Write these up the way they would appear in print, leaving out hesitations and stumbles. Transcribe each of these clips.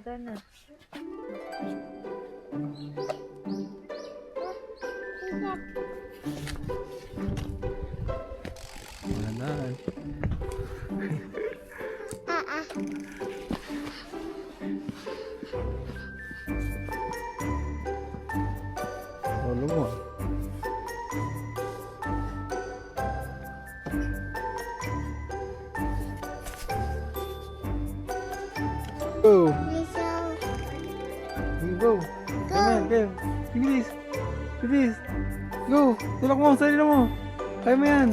tara na. Wala na. Solo mo. Go! Go! Come on, go! Bilis! Bilis! Go! Tulak mo! Sarili mo! Kaya mo yan!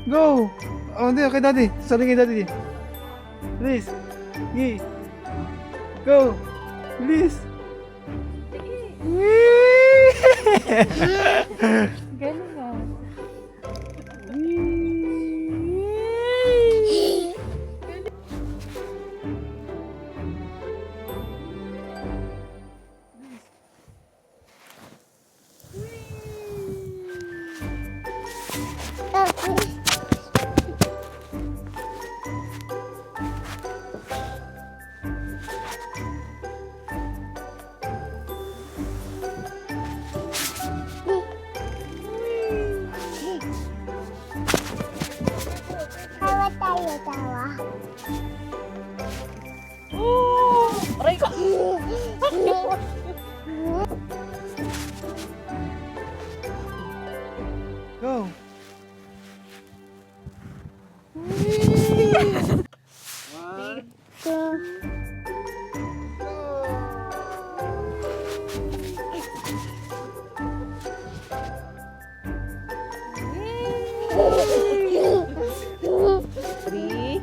Go! Oh, hindi. Kay daddy. Sarili kay daddy. Bilis! Sige! Go! Bilis! Galing ah. Aray ko! Go! Three.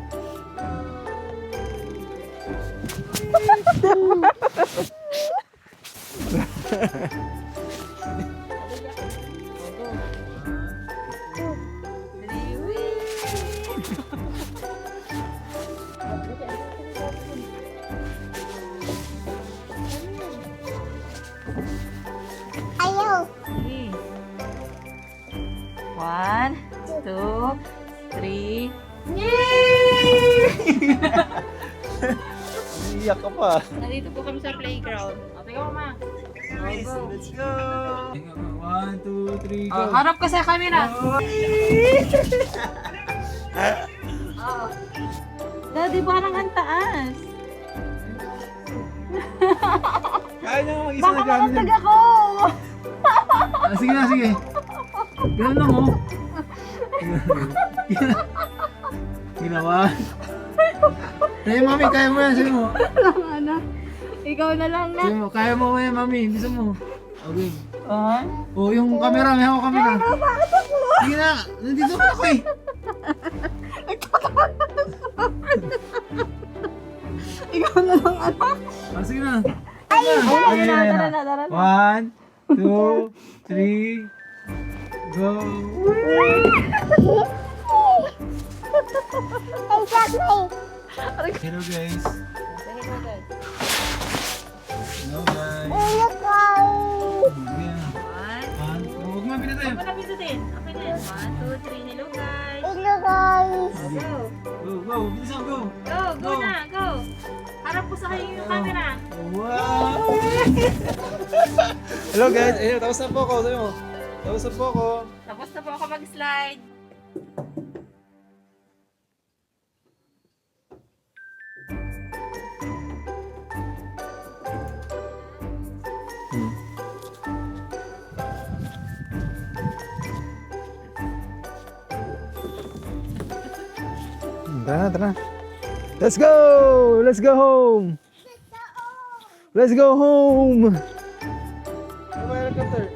Ayaw. Okay. 1, 2, 3. Iyak ka pa. Nandito po kami sa playground. O, tingnan mo, ma. Guys, Go. let's go! 1, 2, 3, go! Oh, harap ka sa camera. Oh. Daddy, parang ang taas. Kaya niya mag-isa Baka na gamit makatag yan. ako. Sige na, sige. Ganun lang, oh. Ginawa. Kaya mami, kaya mo yan, sabi mo. Ano? Ikaw na lang na. Sabi mo, kaya mo yan, mami. Bisa mo. Okay. Oh? Oh, yung camera, may hawak camera. Sige na, nandito na ako eh. Ikaw na lang, anak. Ah, sige na. Tara na, tara na, tara na. 1, 2, 3, go. Hello guys. Hello guys. Ayan. Huwag mo pinatay. Huwag mo na pindutin. Okay na yan. 1, 2, 3. Hello, guys. Go. Go, go, bilisan, go. Go na, go. Harap po sa kayo yung camera. Wow! Hello guys, ayun, tapos na po ako. Sabi mo, tapos na po ako. Tapos na po ako mag-slide. Tara na, tara na. Let's go! Let's go home! Let's go home! Ano ba yung helicopter?